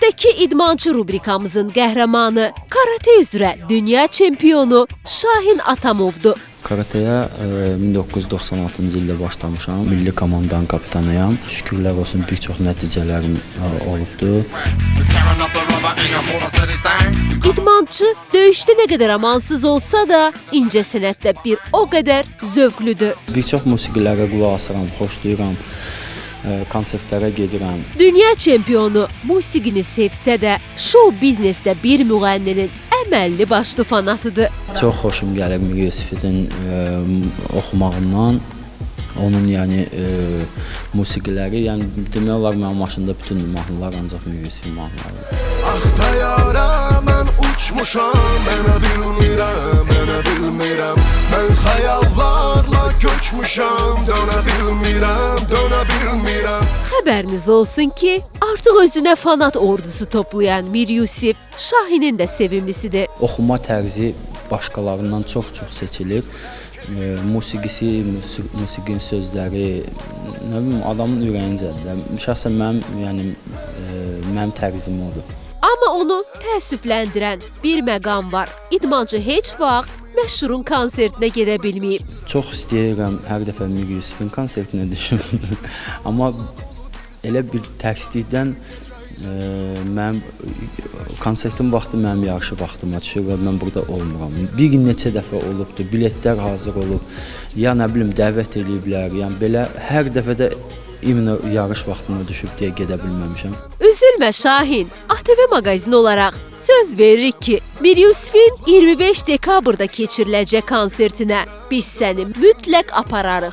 Növbədəki idmançı rubrikamızın qəhrəmanı, karate üzrə dünya çempionu Şahin Atamovdur. Karateyə 1996-cı ildə başlamışam. Milli komandanın kapitanıyam. Şükürlər olsun bir çox nəticələrim olubdu. İdmançı döyüşdə nə qədər amansız olsa da, incəsənətdə bir o qədər zövqlüdür. Bir çox musiqilərə qulaq asıram, xoşlayıram. Konsertlərə gedirəm. Dünya çempionu musiqini sevsə də, şou biznesdə bir müğənninin əməlli başlı fanatıdır. Çox xoşum gəlir Mir Yusifin oxumağından. Onun musiqiləri, demək olar mənim maşında bütün mahnılar ancaq Mir Yusifin mahnılarıdır. Ah da yara, mən uçmuşam, mənə bilmirəm. Mən xəyallarla köçmüşəm, dönə bilmirəm. Xəbəriniz olsun ki, artıq özünə fanat ordusu toplayan Mir Yusif Şahinin də sevimlisidir. Oxuma tərzi başqalarından çox seçilir. Musiqisi, musiqinin sözləri, nə bilim, adamın ürəyincədir. Şəxsən mənim tərzim odur. Amma onu təəssüfləndirən bir məqam var. İdmançı heç vaxt məşhurun konsertinə gedə bilməyib. Çox istəyirəm hər dəfə Mir Yusifin konsertinə düşüm. Amma elə bir tərslikdən mənim konsertin vaxtı mənim yarışı vaxtıma düşür və mən burada olmuram. Bir neçə dəfə olubdur, biletlər hazır olub, ya nə bilim dəvət eləyiblər, yəni belə hər dəfə də imенно yarış vaxtıma düşüb deyə gedə bilməmişəm. Üzülmə Şahin, ATV maqazini olaraq söz veririk ki, Mir Yusifin 25 dekabrda keçiriləcək konsertinə biz səni mütləq apararıq.